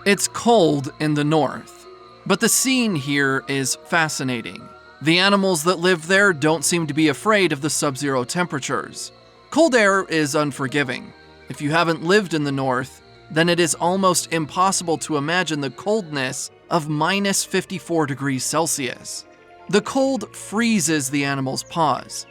It's cold in the north, but the scene here is fascinating. The animals that live there don't seem to be afraid of the sub-zero temperatures. Cold air is unforgiving. If you haven't lived in the north, then it is almost impossible to imagine the coldness of minus 54 degrees Celsius. The cold freezes the animal's paws.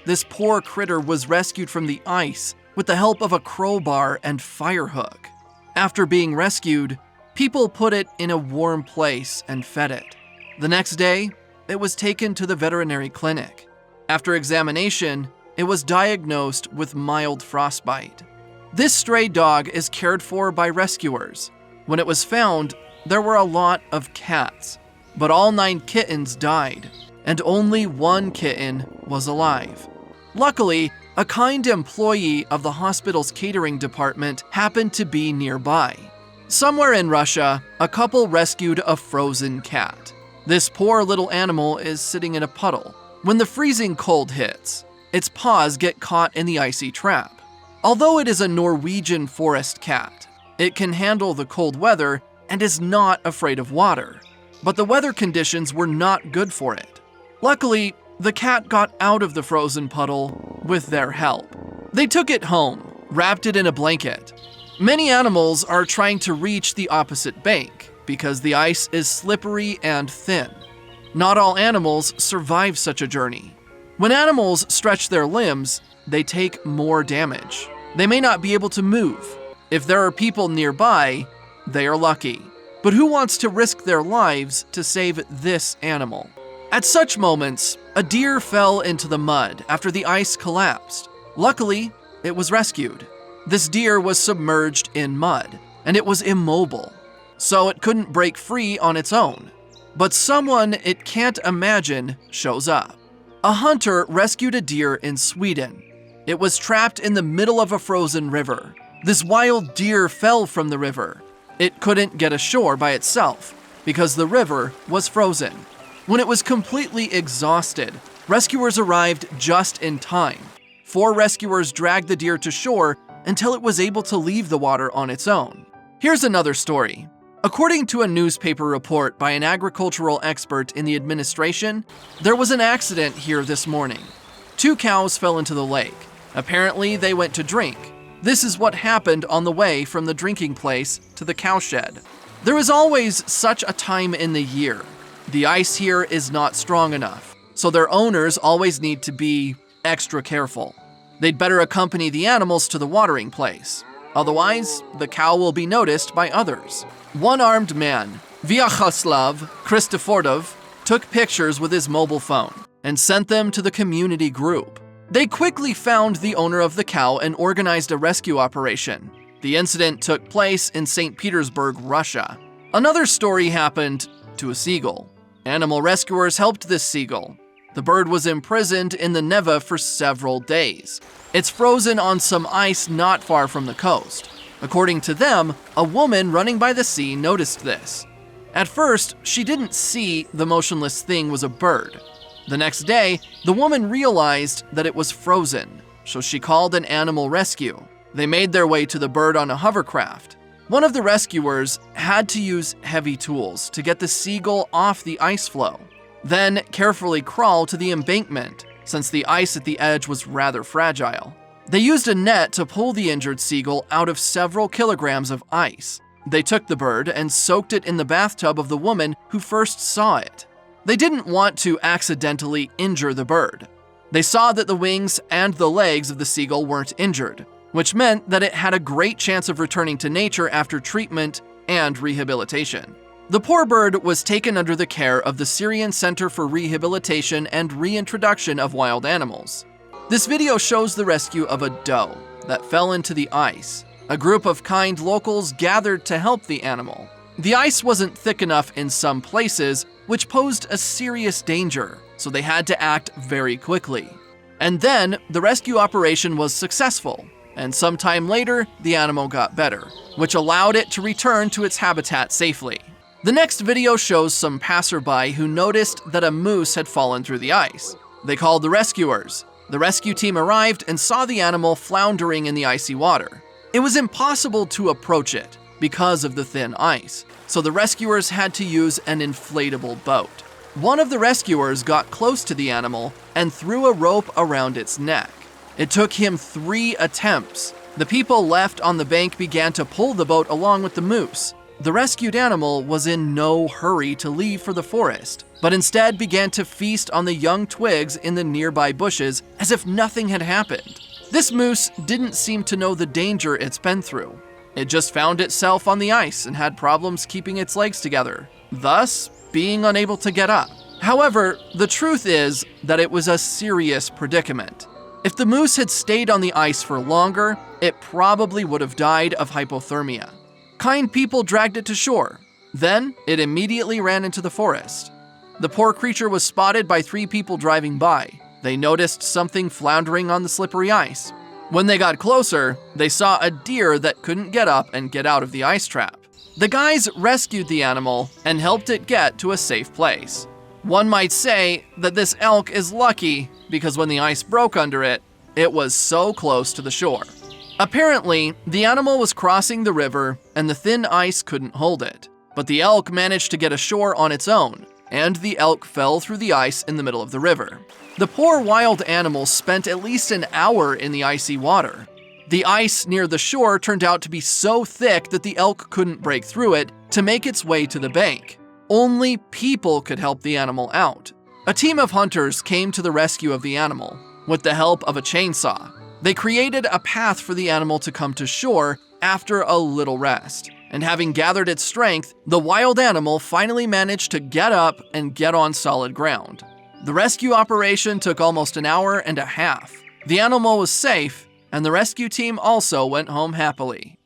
This poor critter was rescued from the ice with the help of a crowbar and fire hook. After being rescued, people put it in a warm place and fed it. The next day, it was taken to the veterinary clinic. After examination, it was diagnosed with mild frostbite. This stray dog is cared for by rescuers. When it was found, there were a lot of cats, but all 9 kittens died, and only 1 kitten was alive. Luckily, a kind employee of the hospital's catering department happened to be nearby. Somewhere in Russia, a couple rescued a frozen cat. This poor little animal is sitting in a puddle. When the freezing cold hits, its paws get caught in the icy trap. Although it is a Norwegian forest cat, it can handle the cold weather and is not afraid of water. But the weather conditions were not good for it. Luckily, the cat got out of the frozen puddle with their help. They took it home, wrapped it in a blanket. Many animals are trying to reach the opposite bank because the ice is slippery and thin. Not all animals survive such a journey. When animals stretch their limbs, they take more damage. They may not be able to move. If there are people nearby, they are lucky. But who wants to risk their lives to save this animal? At such moments, a deer fell into the mud after the ice collapsed. Luckily, it was rescued. This deer was submerged in mud, and it was immobile, so it couldn't break free on its own. But someone it can't imagine shows up. A hunter rescued a deer in Sweden. It was trapped in the middle of a frozen river. This wild deer fell from the river. It couldn't get ashore by itself because the river was frozen. When it was completely exhausted, rescuers arrived just in time. 4 rescuers dragged the deer to shore until it was able to leave the water on its own. Here's another story. According to a newspaper report by an agricultural expert in the administration, there was an accident here this morning. 2 cows fell into the lake. Apparently, they went to drink. This is what happened on the way from the drinking place to the cowshed. There is always such a time in the year. The ice here is not strong enough, so their owners always need to be extra careful. They'd better accompany the animals to the watering place. Otherwise, the cow will be noticed by others. One armed man, Vyacheslav Christofordov, took pictures with his mobile phone and sent them to the community group. They quickly found the owner of the cow and organized a rescue operation. The incident took place in St. Petersburg, Russia. Another story happened to a seagull. Animal rescuers helped this seagull. The bird was imprisoned in the Neva for several days. It's frozen on some ice not far from the coast. According to them, a woman running by the sea noticed this. At first, she didn't see the motionless thing was a bird. The next day, the woman realized that it was frozen, so she called an animal rescue. They made their way to the bird on a hovercraft. One of the rescuers had to use heavy tools to get the seagull off the ice floe, then carefully crawl to the embankment, since the ice at the edge was rather fragile. They used a net to pull the injured seagull out of several kilograms of ice. They took the bird and soaked it in the bathtub of the woman who first saw it. They didn't want to accidentally injure the bird. They saw that the wings and the legs of the seagull weren't injured, which meant that it had a great chance of returning to nature after treatment and rehabilitation. The poor bird was taken under the care of the Syrian Center for Rehabilitation and Reintroduction of Wild Animals. This video shows the rescue of a doe that fell into the ice. A group of kind locals gathered to help the animal. The ice wasn't thick enough in some places, which posed a serious danger, so they had to act very quickly. And then, the rescue operation was successful, and sometime later, the animal got better, which allowed it to return to its habitat safely. The next video shows some passerby who noticed that a moose had fallen through the ice. They called the rescuers. The rescue team arrived and saw the animal floundering in the icy water. It was impossible to approach it, because of the thin ice, so the rescuers had to use an inflatable boat. One of the rescuers got close to the animal and threw a rope around its neck. It took him 3 attempts. The people left on the bank began to pull the boat along with the moose. The rescued animal was in no hurry to leave for the forest, but instead began to feast on the young twigs in the nearby bushes as if nothing had happened. This moose didn't seem to know the danger it's been through. It just found itself on the ice and had problems keeping its legs together, thus being unable to get up. However, the truth is that it was a serious predicament. If the moose had stayed on the ice for longer, it probably would have died of hypothermia. Kind people dragged it to shore. Then, it immediately ran into the forest. The poor creature was spotted by 3 people driving by. They noticed something floundering on the slippery ice. When they got closer, they saw a deer that couldn't get up and get out of the ice trap. The guys rescued the animal and helped it get to a safe place. One might say that this elk is lucky because when the ice broke under it, it was so close to the shore. Apparently, the animal was crossing the river and the thin ice couldn't hold it. But the elk managed to get ashore on its own, and the elk fell through the ice in the middle of the river. The poor wild animal spent at least an hour in the icy water. The ice near the shore turned out to be so thick that the elk couldn't break through it to make its way to the bank. Only people could help the animal out. A team of hunters came to the rescue of the animal with the help of a chainsaw. They created a path for the animal to come to shore after a little rest. And having gathered its strength, the wild animal finally managed to get up and get on solid ground. The rescue operation took almost an hour and a half. The animal was safe, and the rescue team also went home happily.